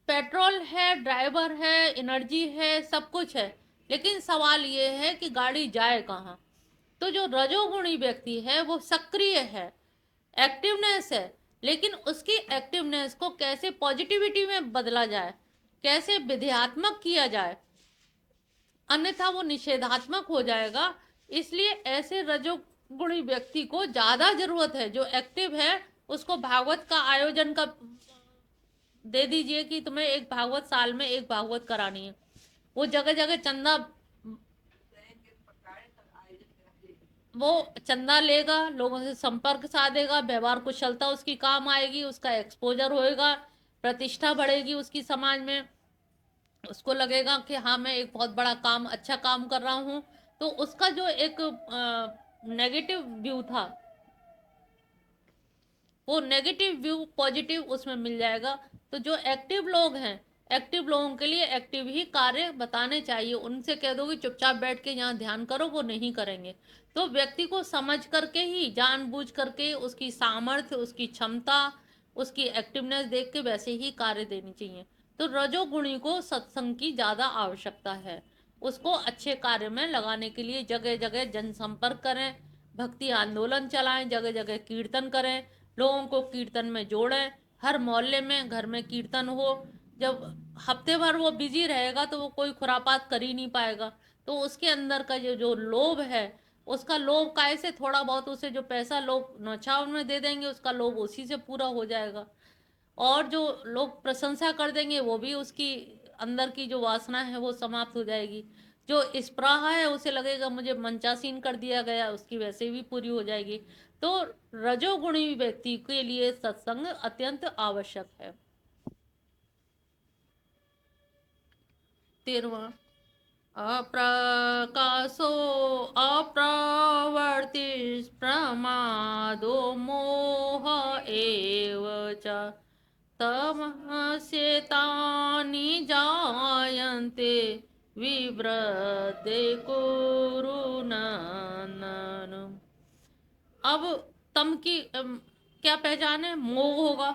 Petrol है, driver है, energy है, सब कुछ है, लेकिन सवाल ये है कि गाड़ी जाए कहाँ। तो जो रजोगुणी व्यक्ति है वो सक्रिय है, एक्टिवनेस है, लेकिन उसकी एक्टिवनेस को कैसे पॉजिटिविटी में बदला जाए, कैसे विधेयात्मक किया जाए, अन्यथा वो निषेधात्मक हो जाएगा। इसलिए ऐसे रजोगुणी व्यक्ति को ज्यादा जरूरत है। जो एक्टिव है उसको भागवत का आयोजन का दे दीजिए कि तुम्हें एक भागवत साल में एक भागवत करानी है, वो जगह जगह चंदा, वो चंदा लेगा, लोगों से संपर्क साधेगा, व्यवहार कुशलता उसकी काम आएगी, उसका एक्सपोजर होएगा, प्रतिष्ठा बढ़ेगी उसकी समाज में, उसको लगेगा कि हाँ मैं एक बहुत बड़ा काम, अच्छा काम कर रहा हूँ। तो उसका जो एक नेगेटिव व्यू था, वो नेगेटिव व्यू पॉजिटिव उसमें मिल जाएगा। तो जो एक्टिव लोग हैं, एक्टिव लोगों के लिए एक्टिव ही कार्य बताने चाहिए। उनसे कह दो कि चुपचाप बैठ के यहाँ ध्यान करो, वो नहीं करेंगे। तो व्यक्ति को समझ करके ही, जानबूझ करके, उसकी सामर्थ्य, उसकी क्षमता, उसकी एक्टिवनेस देख के वैसे ही कार्य देनी चाहिए। तो रजोगुणी को सत्संग की ज्यादा आवश्यकता है। उसको अच्छे कार्य में लगाने के लिए जगह जगह जनसंपर्क करें, भक्ति आंदोलन चलाएं, जगह जगह कीर्तन करें, लोगों को कीर्तन में जोड़ें। हर मोहल्ले में, घर में कीर्तन हो। जब हफ्ते भर वो बिजी रहेगा तो वो कोई खुरापात कर ही नहीं पाएगा। तो उसके अंदर का जो जो लोभ है, उसका लोभ काय से, थोड़ा बहुत उसे जो पैसा लोग नौछाव में दे देंगे उसका लोभ उसी से पूरा हो जाएगा। और जो लोग प्रशंसा कर देंगे वो भी उसकी अंदर की जो वासना है वो समाप्त हो जाएगी। जो स्पृहा है उसे लगेगा मुझे मंचासीन कर दिया गया, उसकी वैसे भी पूरी हो जाएगी। तो रजोगुणी व्यक्ति के लिए सत्संग अत्यंत आवश्यक है। 13वां, अप्रकाशो अप्रवृत्ति प्रमादो मोह एव च तमस्येतानि जायन्ते विवृद्धे कुरु नन्दन। अब तम की क्या पहचान है? मोह होगा,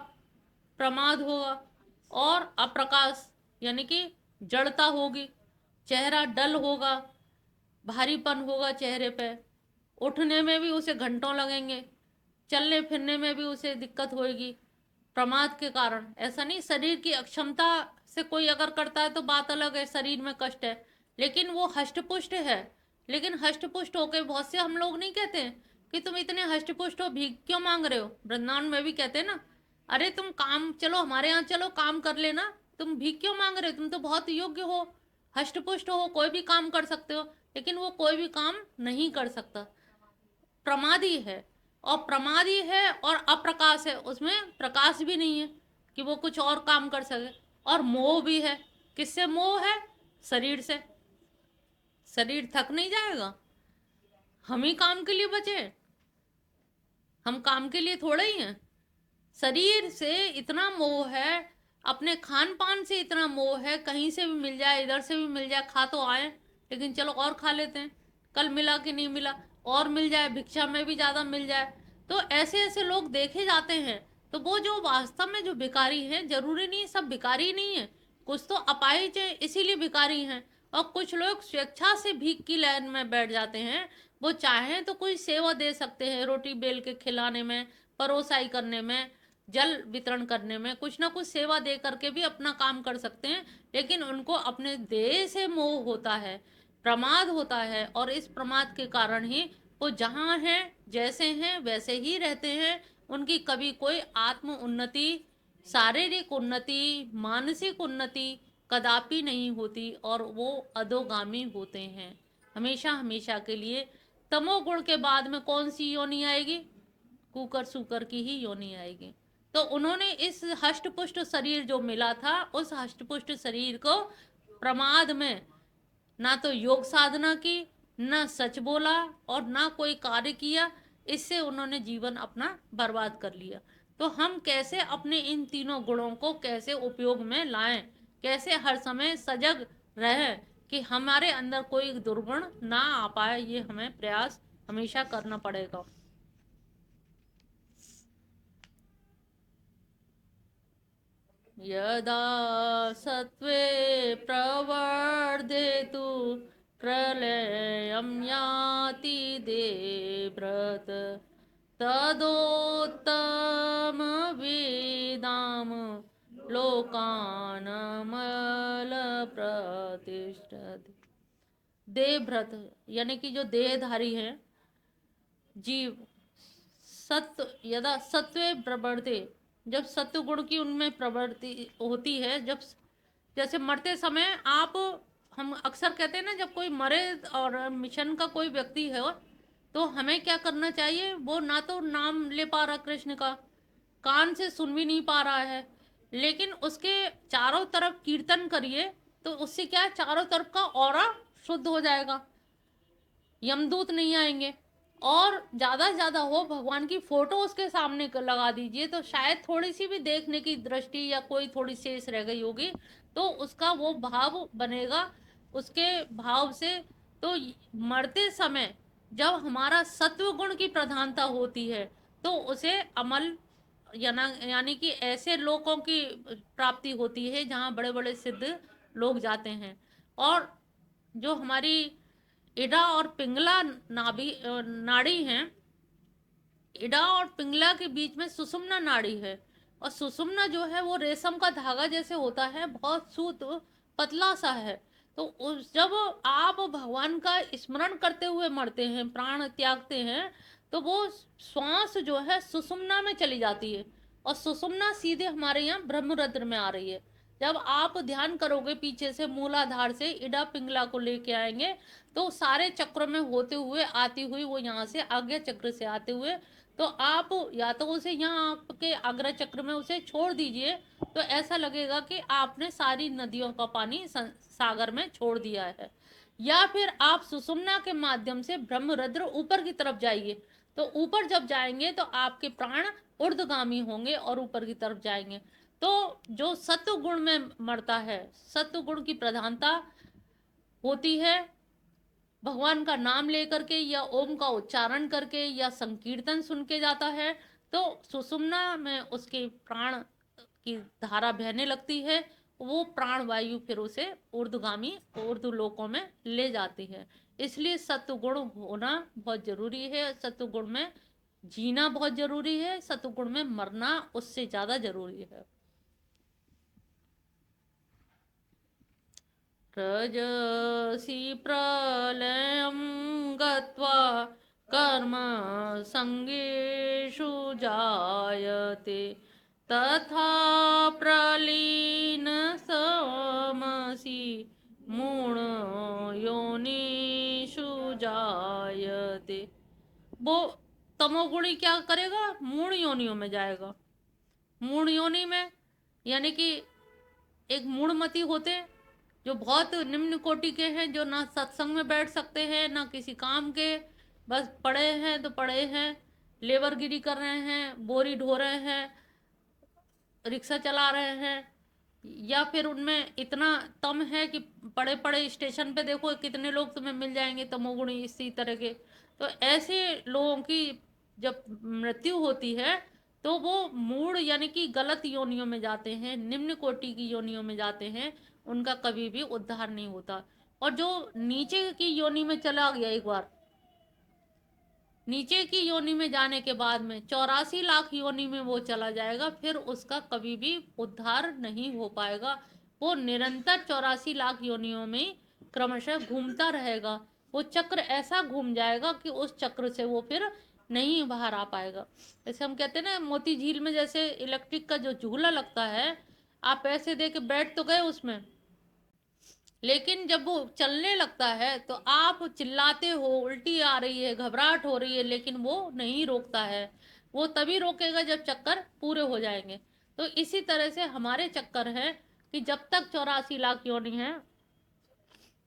प्रमाद होगा, और अप्रकाश यानी कि जड़ता होगी, चेहरा डल होगा, भारीपन होगा चेहरे पे, उठने में भी उसे घंटों लगेंगे, चलने फिरने में भी उसे दिक्कत होगी प्रमाद के कारण। ऐसा नहीं, शरीर की अक्षमता से कोई अगर करता है तो बात अलग है, शरीर में कष्ट है, लेकिन वो हष्टपुष्ट है। लेकिन हष्टपुष्ट होके बहुत से हम लोग नहीं कहते हैं कि तुम इतने हष्टपुष्ट हो, भीख क्यों मांग रहे हो। वृंदावन में भी कहते हैं ना, अरे तुम काम, चलो हमारे यहाँ चलो काम कर लेना, तुम भीख क्यों मांग रहे हो, तुम तो बहुत योग्य हो, हष्टपुष्ट हो, कोई भी काम कर सकते हो। लेकिन वो कोई भी काम नहीं कर सकता, प्रमादी है। और प्रमादी है और अप्रकाश है, उसमें प्रकाश भी नहीं है कि वो कुछ और काम कर सके। और मोह भी है। किससे मोह है? शरीर से। शरीर थक नहीं जाएगा? हम ही काम के लिए बचे, हम काम के लिए थोड़े ही हैं। शरीर से इतना मोह है, अपने खान पान से इतना मोह है, कहीं से भी मिल जाए, इधर से भी मिल जाए, खा तो आए, लेकिन चलो और खा लेते हैं, कल मिला कि नहीं मिला, और मिल जाए, भिक्षा में भी ज्यादा मिल जाए। तो ऐसे ऐसे लोग देखे जाते हैं। तो वो जो वास्तव में जो भिखारी हैं, जरूरी नहीं सब भिखारी नहीं है, कुछ तो अपाहिज है इसीलिए भिखारी हैं। और कुछ लोग स्वेच्छा से भीख की लाइन में बैठ जाते हैं। वो चाहें तो कोई सेवा दे सकते हैं, रोटी बेल के खिलाने में, परोसाई करने में, जल वितरण करने में, कुछ ना कुछ सेवा दे करके भी अपना काम कर सकते हैं। लेकिन उनको अपने देह से मोह होता है, प्रमाद होता है, और इस प्रमाद के कारण ही वो जहाँ हैं, जैसे हैं वैसे ही रहते हैं। उनकी कभी कोई आत्म उन्नति, शारीरिक उन्नति, मानसिक उन्नति कदापि नहीं होती, और वो अधोगामी होते हैं हमेशा हमेशा के लिए। तमोगुण के बाद में कौन सी योनि आएगी? कुकर सुकर की ही योनि आएगी। तो उन्होंने इस हष्टपुष्ट शरीर जो मिला था, उस हष्टपुष्ट शरीर को प्रमाद में ना तो योग साधना की, ना सच बोला, और ना कोई कार्य किया, इससे उन्होंने जीवन अपना बर्बाद कर लिया। तो हम कैसे अपने इन तीनों गुणों को कैसे उपयोग में लाएं, कैसे हर समय सजग रहें कि हमारे अंदर कोई दुर्गुण ना आ पाए, ये हमें प्रयास हमेशा करना पड़ेगा। यदा सत्त्वे प्रवर्धेतु प्रलयं याति देवव्रत तदोत्तमवेदाम लोकानमलप्रतिष्ठति। देवव्रत यानी कि जो देहधारी हैं जीव, सत्व यदा सत्वे प्रवृत्ति, जब सत्व गुण की उनमें प्रवृत्ति होती है, जब जैसे मरते समय आप, हम अक्सर कहते हैं ना, जब कोई मरे और मिशन का कोई व्यक्ति है तो हमें क्या करना चाहिए, वो ना तो नाम ले पा रहा कृष्ण का, कान से सुन भी नहीं पा रहा है, लेकिन उसके चारों तरफ कीर्तन करिए तो उससे क्या है, चारों तरफ का ऑरा शुद्ध हो जाएगा, यमदूत नहीं आएंगे। और ज़्यादा से ज़्यादा हो भगवान की फोटो उसके सामने लगा दीजिए, तो शायद थोड़ी सी भी देखने की दृष्टि या कोई थोड़ी शेष रह गई होगी तो उसका वो भाव बनेगा, उसके भाव से। तो मरते समय जब हमारा सत्व गुण की प्रधानता होती है तो उसे अमल यानी कि ऐसे लोगों की प्राप्ति होती है जहाँ बड़े बड़े सिद्ध लोग जाते हैं। और जो हमारी इडा और पिंगला नाड़ी हैं, इडा और पिंगला के बीच में सुषुम्ना नाड़ी है, और सुषुम्ना जो है वो रेशम का धागा जैसे होता है, बहुत सूत पतला सा है। तो उस जब आप भगवान का स्मरण करते हुए मरते हैं, प्राण त्यागते हैं, तो वो श्वास जो है सुषुम्ना में चली जाती है, और सुषुम्ना सीधे हमारे यहाँ ब्रह्मरंध्र में आ रही है। जब आप ध्यान करोगे पीछे से मूलाधार से इडा पिंगला को लेके आएंगे तो सारे चक्रों में होते हुए आती हुई वो यहाँ से आज्ञा चक्र से आते हुए, तो आप या तो उसे यहाँ आपके आग्रा चक्र में उसे छोड़ दीजिए तो ऐसा लगेगा कि आपने सारी नदियों का पानी सागर में छोड़ दिया है, या फिर आप सुषुम्ना के माध्यम से ब्रह्मरंध्र ऊपर की तरफ जाइए, तो ऊपर जब जाएंगे तो आपके प्राण ऊर्ध्वगामी होंगे और ऊपर की तरफ जाएंगे। तो जो सत्व गुण में मरता है, सत्व गुण की प्रधानता होती है भगवान का नाम लेकर के या ओम का उच्चारण करके या संकीर्तन सुन के जाता है, तो सुषुम्ना में उसके प्राण की धारा बहने लगती है, वो प्राण वायु फिर उसे ऊर्ध्वगामी ऊर्ध्व लोकों में ले जाती है। इसलिए सत्वगुण होना बहुत जरूरी है, सत्वगुण में जीना बहुत जरूरी है, सत्वगुण में मरना उससे ज्यादा जरूरी है। रजसि प्रलयं गत्वा कर्म संगेषु जायते तथा प्रलीन समसि मूढ़ योनिषु जायते। वो तमोगुणी क्या करेगा, मूढ़ योनियों में जाएगा। मूढ़ योनि में यानी कि एक मूढ़मती होते जो बहुत निम्न कोटि के हैं, जो ना सत्संग में बैठ सकते हैं ना किसी काम के, बस पड़े हैं तो पड़े हैं, लेबरगिरी कर रहे हैं, बोरी ढो रहे हैं, रिक्शा चला रहे हैं, या फिर उनमें इतना तम है कि पड़े पड़े स्टेशन पे देखो कितने लोग तुम्हें मिल जाएंगे तमोगुणी इसी तरह के। तो ऐसे लोगों की जब मृत्यु होती है तो वो मूढ़ यानी कि गलत योनियों में जाते हैं, निम्न कोटि की योनियों में जाते हैं, उनका कभी भी उद्धार नहीं होता। और जो नीचे की योनि में चला गया एक बार, नीचे की योनि में जाने के बाद में 84 लाख योनि में वो चला जाएगा, फिर उसका कभी भी उद्धार नहीं हो पाएगा। वो निरंतर 84 लाख योनियों में क्रमशः घूमता रहेगा, वो चक्र ऐसा घूम जाएगा कि उस चक्र से वो फिर नहीं बाहर आ पाएगा। जैसे हम कहते हैं ना, मोती झील में जैसे इलेक्ट्रिक का जो झूला लगता है, आप पैसे दे के बैठ तो गए उसमें, लेकिन जब वो चलने लगता है तो आप चिल्लाते हो, उल्टी आ रही है, घबराहट हो रही है, लेकिन वो नहीं रोकता है। वो तभी रोकेगा जब चक्कर पूरे हो जाएंगे। तो इसी तरह से हमारे चक्कर है कि जब तक 84 लाख योनि है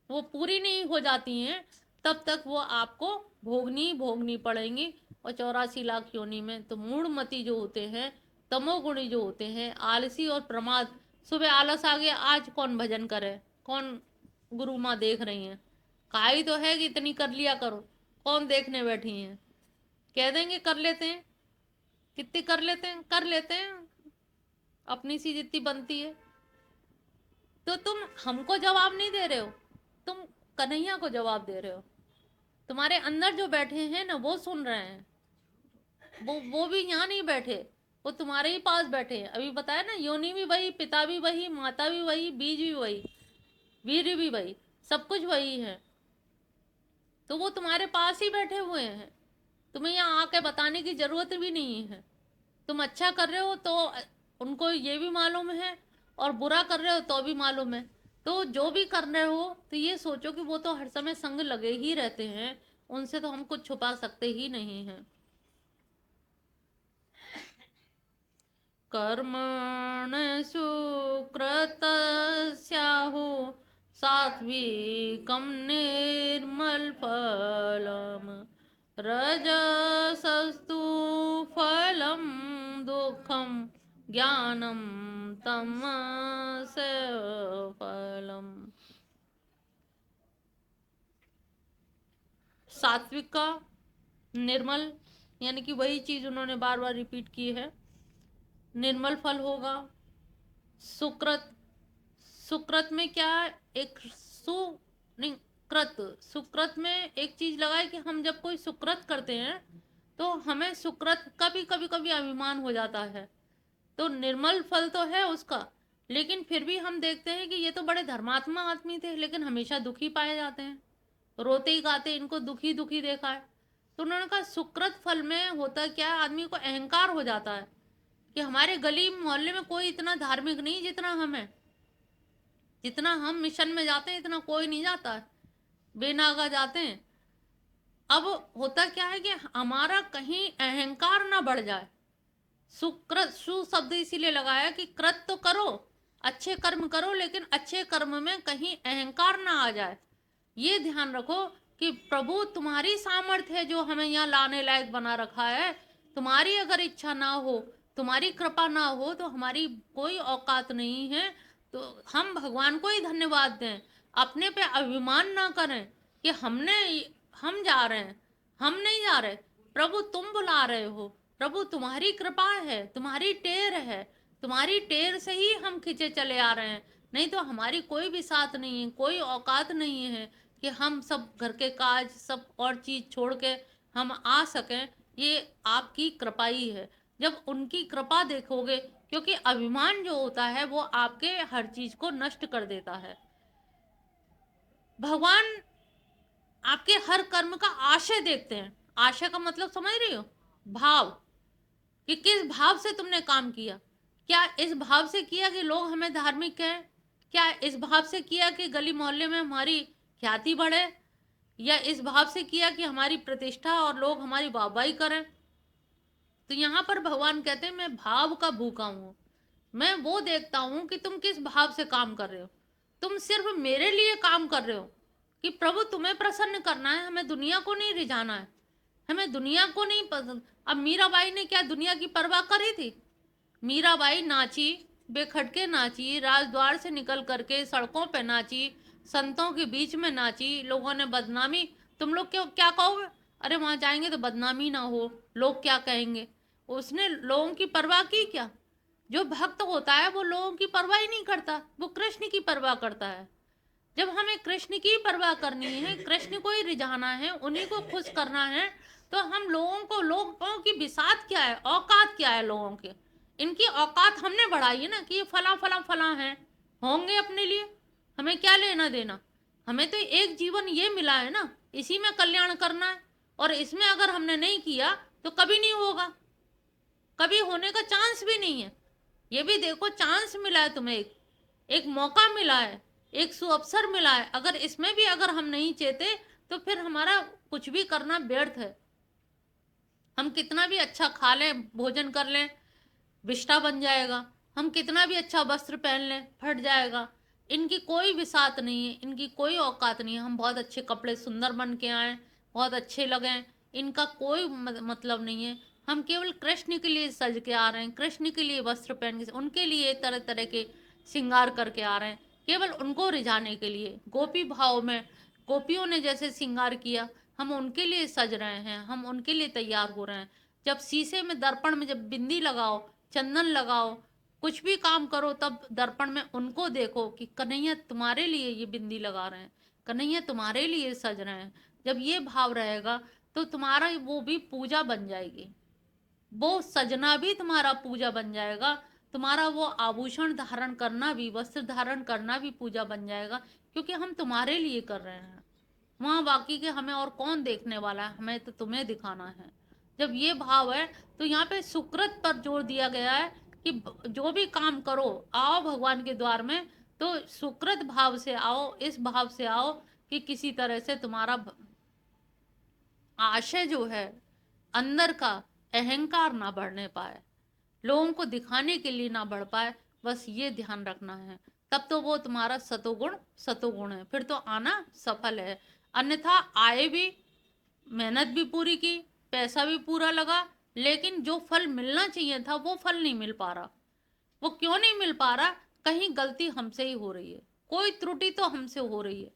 वो पूरी नहीं हो जाती हैं, तब तक वो आपको भोगनी पड़ेंगी। और 84 लाख योनि में तो मूढ़मती जो होते हैं, तमोगुणी जो होते हैं, आलसी और प्रमाद, सुबह आलस आ गया, आज कौन भजन करे, कौन गुरु माँ देख रही हैं, काई तो है कि इतनी कर लिया करो, कौन देखने बैठी हैं, कह देंगे कर लेते हैं, कितनी कर लेते हैं, कर लेते हैं, अपनी सी जितनी बनती है। तो तुम हमको जवाब नहीं दे रहे हो, तुम कन्हैया को जवाब दे रहे हो। तुम्हारे अंदर जो बैठे हैं ना वो सुन रहे हैं। वो भी यहाँ नहीं बैठे, वो तुम्हारे ही पास बैठे हैं। अभी बताया ना, योनि भी वही, पिता भी वही, माता भी वही, बीज भी वही, वीर्य भी वही, सब कुछ वही है। तो वो तुम्हारे पास ही बैठे हुए हैं, तुम्हें यहाँ आके बताने की जरूरत भी नहीं है। तुम अच्छा कर रहे हो तो उनको ये भी मालूम है, और बुरा कर रहे हो तो भी मालूम है। तो जो भी कर रहे हो तो ये सोचो कि वो तो हर समय संग लगे ही रहते हैं, उनसे तो हम कुछ छुपा सकते ही नहीं हैं। कर्मण सुकृतस्याहु सात्विकं निर्मलफलम् रजसस्तु फलं दुःखं ज्ञानं तमस्य फलम्। सात्विक का निर्मल, यानी कि वही चीज उन्होंने बार बार रिपीट की है। निर्मल फल होगा। सुकृत, सुकृत में क्या है, एक सु नहीं कृत, सुकृत में एक चीज लगाए कि हम जब कोई सुकृत करते हैं तो हमें सुकृत का भी कभी कभी अभिमान हो जाता है। तो निर्मल फल तो है उसका, लेकिन फिर भी हम देखते हैं कि ये तो बड़े धर्मात्मा आदमी थे, लेकिन हमेशा दुखी पाए जाते हैं, रोते ही गाते इनको दुखी दुखी देखा है। तो उन्होंने कहा सुकृत फल में होता क्या है, आदमी को अहंकार हो जाता है कि हमारे गली मोहल्ले में कोई इतना धार्मिक नहीं जितना हम हैं। जितना हम मिशन में जाते हैं इतना कोई नहीं जाता है, बेनागा जाते हैं। अब होता क्या है कि हमारा कहीं अहंकार ना बढ़ जाए। सुकृत, सु शब्द इसीलिए लगाया कि कृत तो करो, अच्छे कर्म करो, लेकिन अच्छे कर्म में कहीं अहंकार ना आ जाए। ये ध्यान रखो कि प्रभु तुम्हारी सामर्थ्य है जो हमें यहाँ लाने लायक बना रखा है। तुम्हारी अगर इच्छा ना हो, तुम्हारी कृपा ना हो तो हमारी कोई औकात नहीं है। तो हम भगवान को ही धन्यवाद दें, अपने पे अभिमान ना करें कि हम जा रहे हैं, हम नहीं जा रहे। प्रभु तुम बुला रहे हो, प्रभु तुम्हारी कृपा है, तुम्हारी टेर है, तुम्हारी टेर से ही हम खींचे चले आ रहे हैं। नहीं तो हमारी कोई भी साथ नहीं है, कोई औकात नहीं है कि हम सब घर के काज सब और चीज छोड़ के हम आ सकें। ये आपकी कृपा ही है। जब उनकी कृपा देखोगे, क्योंकि अभिमान जो होता है वो आपके हर चीज को नष्ट कर देता है। भगवान आपके हर कर्म का आशय देखते हैं। आशय का मतलब समझ रही हो, भाव, कि किस भाव से तुमने काम किया। क्या इस भाव से किया कि लोग हमें धार्मिक कहें? क्या इस भाव से किया कि गली मोहल्ले में हमारी ख्याति बढ़े? या इस भाव से किया कि हमारी प्रतिष्ठा और लोग हमारी वाहवाही करें? तो यहाँ पर भगवान कहते हैं मैं भाव का भूखा हूं। मैं वो देखता हूं कि तुम किस भाव से काम कर रहे हो। तुम सिर्फ मेरे लिए काम कर रहे हो कि प्रभु तुम्हें प्रसन्न करना है, हमें दुनिया को नहीं रिझाना है, हमें दुनिया को नहीं पसंद। अब मीराबाई ने क्या दुनिया की परवाह करी थी? मीराबाई नाची, बेखटके नाची, राजद्वार से निकल करके सड़कों पे नाची, संतों के बीच में नाची। लोगों ने बदनामी, तुम लोग क्यों क्या कहोगे, अरे वहां जाएंगे तो बदनामी ना हो, लोग क्या कहेंगे। उसने लोगों की परवाह की क्या? जो भक्त होता है वो लोगों की परवाह ही नहीं करता, वो कृष्ण की परवाह करता है। जब हमें कृष्ण की परवाह करनी है, कृष्ण को ही रिझाना है, उन्हीं को खुश करना है, तो हम लोगों की बिसात क्या है, औकात क्या है लोगों के। इनकी औकात हमने बढ़ाई है ना कि ये फला फला फला है, होंगे अपने लिए, हमें क्या लेना देना। हमें तो एक जीवन ये मिला है ना, इसी में कल्याण करना है, और इसमें अगर हमने नहीं किया तो कभी नहीं होगा, कभी होने का चांस भी नहीं है। ये भी देखो, चांस मिला है तुम्हें, एक मौका मिला है, एक सुअवसर मिला है। अगर इसमें भी अगर हम नहीं चेते तो फिर हमारा कुछ भी करना व्यर्थ है। हम कितना भी अच्छा खा लें, भोजन कर लें, विष्ठा बन जाएगा। हम कितना भी अच्छा वस्त्र पहन लें, फट जाएगा। इनकी कोई बिसात नहीं है, इनकी कोई औकात नहीं है। हम बहुत अच्छे कपड़े सुंदर बन के आए, बहुत अच्छे लगें, इनका कोई मतलब नहीं है। हम केवल कृष्ण के लिए सज के आ रहे हैं, कृष्ण के लिए वस्त्र पहन के, उनके लिए तरह तरह के श्रृंगार करके आ रहे हैं, केवल उनको रिझाने के लिए। गोपी भाव में गोपियों ने जैसे श्रृंगार किया, हम उनके लिए सज रहे हैं, हम उनके लिए तैयार हो रहे हैं। जब शीशे में, दर्पण में जब बिंदी लगाओ, चंदन लगाओ, कुछ भी काम करो तब दर्पण में उनको देखो कि कन्हैया तुम्हारे लिए ये बिंदी लगा रहे हैं, कन्हैया तुम्हारे लिए सज रहे हैं। जब ये भाव रहेगा तो तुम्हारा वो भी पूजा बन जाएगी, वो सजना भी तुम्हारा पूजा बन जाएगा, तुम्हारा वो आभूषण धारण करना भी, वस्त्र धारण करना भी पूजा बन जाएगा, क्योंकि हम तुम्हारे लिए कर रहे हैं। वहां बाकी के हमें और कौन देखने वाला है, हमें तो तुम्हें दिखाना है। जब ये भाव है तो यहाँ पे सुकृत पर जोर दिया गया है कि जो भी काम करो आओ भगवान के द्वार में, तो सुकृत भाव से आओ, इस भाव से आओ कि किसी तरह से तुम्हारा आशय जो है अंदर का अहंकार ना बढ़ने पाए, लोगों को दिखाने के लिए ना बढ़ पाए, बस ये ध्यान रखना है। तब तो वो तुम्हारा सतोगुण है, फिर तो आना सफल है। अन्यथा आए भी, मेहनत भी पूरी की, पैसा भी पूरा लगा, लेकिन जो फल मिलना चाहिए था वो फल नहीं मिल पा रहा। वो क्यों नहीं मिल पा रहा? कहीं गलती हमसे ही हो रही है, कोई त्रुटि तो हमसे हो रही है,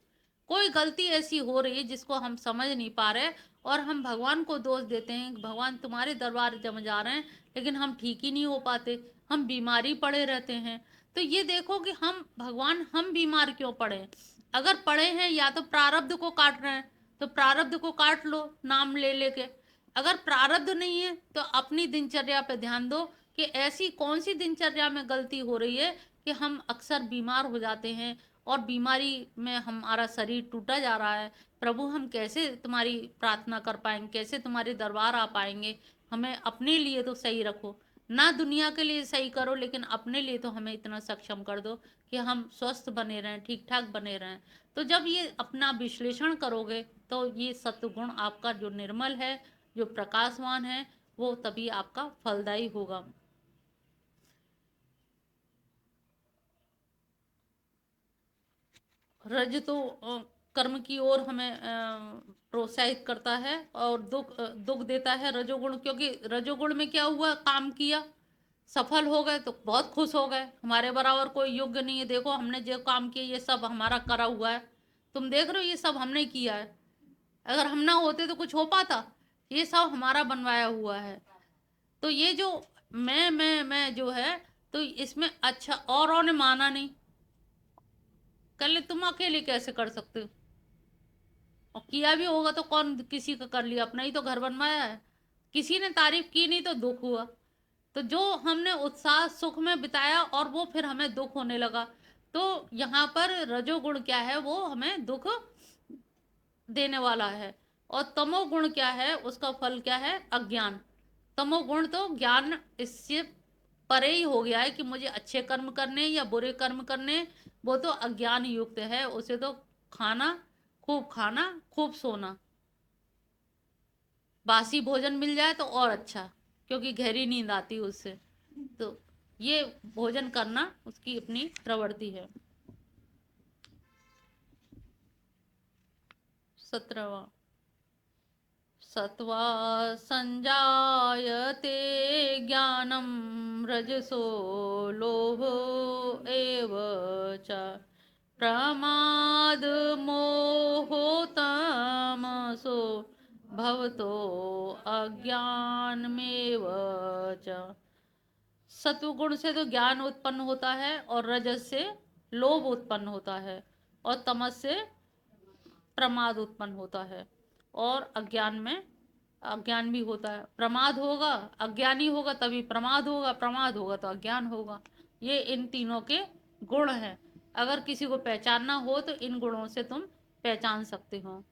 कोई गलती ऐसी हो रही है जिसको हम समझ नहीं पा रहे, और हम भगवान को दोष देते हैं कि भगवान तुम्हारे दरबार जम जा रहे हैं लेकिन हम ठीक ही नहीं हो पाते, हम बीमारी पड़े रहते हैं। तो ये देखो कि हम भगवान, हम बीमार क्यों पड़े? अगर पड़े हैं या तो प्रारब्ध को काट रहे हैं, तो प्रारब्ध को काट लो नाम ले लेके। अगर प्रारब्ध नहीं है तो अपनी दिनचर्या पे ध्यान दो कि ऐसी कौन सी दिनचर्या में गलती हो रही है कि हम अक्सर बीमार हो जाते हैं और बीमारी में हमारा शरीर टूटा जा रहा है। प्रभु हम कैसे तुम्हारी प्रार्थना कर पाएंगे, कैसे तुम्हारे दरबार आ पाएंगे? हमें अपने लिए तो सही रखो, ना दुनिया के लिए सही करो, लेकिन अपने लिए तो हमें इतना सक्षम कर दो कि हम स्वस्थ बने रहें, ठीक ठाक बने रहें। तो जब ये अपना विश्लेषण करोगे तो ये सत्वगुण आपका जो निर्मल है, जो प्रकाशवान है, वो तभी आपका फलदायी होगा। रज तो कर्म की ओर हमें प्रोत्साहित करता है, और दुख देता है रजोगुण, क्योंकि रजोगुण में क्या हुआ, काम किया, सफल हो गए तो बहुत खुश हो गए, हमारे बराबर कोई योग्य नहीं है, देखो हमने जो काम किया ये सब हमारा करा हुआ है, तुम देख रहे हो ये सब हमने किया है, अगर हम ना होते तो कुछ हो पाता? ये सब हमारा बनवाया हुआ है। तो ये जो मैं जो है, तो इसमें अच्छा औरों ने माना नहीं, कर ले, तुम अकेले कैसे कर सकते हो? और किया भी होगा तो कौन किसी का कर लिया, अपना ही तो घर बनवाया है। किसी ने तारीफ की नहीं तो दुख हुआ। तो जो हमने उत्साह सुख में बिताया और वो फिर हमें दुख होने लगा, तो यहाँ पर रजोगुण क्या है, वो हमें दुख देने वाला है। और तमोगुण क्या है, उसका फल क्या है, अज्ञान। तमोगुण तो ज्ञान इससे परे ही हो गया है कि मुझे अच्छे कर्म करने या बुरे कर्म करने, वो तो अज्ञान युक्त है। उसे तो खाना, खूब सोना, बासी भोजन मिल जाए तो और अच्छा, क्योंकि गहरी नींद आती है उससे। तो ये भोजन करना उसकी अपनी प्रवृत्ति है। 17वां, सत्वा संजायते ज्ञानम रजसो लोभ एव च प्रमाद मोहो तमसो भवतो अज्ञानमेव च। सत्वगुण से तो ज्ञान उत्पन्न होता है, और रजस से लोभ उत्पन्न होता है, और तमस से प्रमाद उत्पन्न होता है, और अज्ञान में अज्ञान भी होता है। प्रमाद होगा, अज्ञानी होगा तभी प्रमाद होगा, प्रमाद होगा तो अज्ञान होगा। ये इन तीनों के गुण हैं। अगर किसी को पहचानना हो तो इन गुणों से तुम पहचान सकते हो।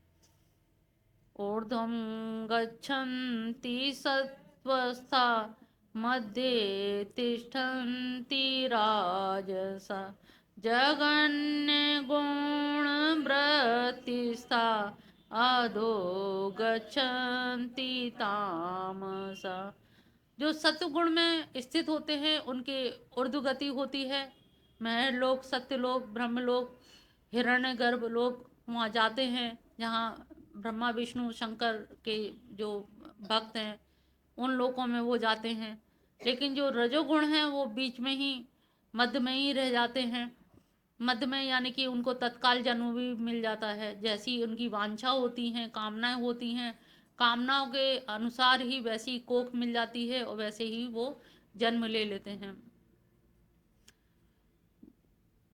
ऊर्ध्वं गच्छन्ति सत्त्वस्था मध्ये तिष्ठन्ति राजसा जगन्यगुणवृत्तिस्था अधो गच्छन्ति तामसा। जो सत्वगुण में स्थित होते हैं उनकी ऊर्ध्वगति होती है, महर्लोक, सत्यलोक, ब्रह्मलोक, हिरण्यगर्भ लोक, वहाँ जाते हैं जहाँ ब्रह्मा विष्णु शंकर के जो भक्त हैं उन लोकों में वो जाते हैं। लेकिन जो रजोगुण हैं वो बीच में ही, मध्य में ही रह जाते हैं। मध्य में यानी कि उनको तत्काल जन्म भी मिल जाता है, जैसी उनकी वांछा होती हैं, कामनाएं होती हैं, कामनाओं के अनुसार ही वैसी कोख मिल जाती है और वैसे ही वो जन्म ले लेते हैं।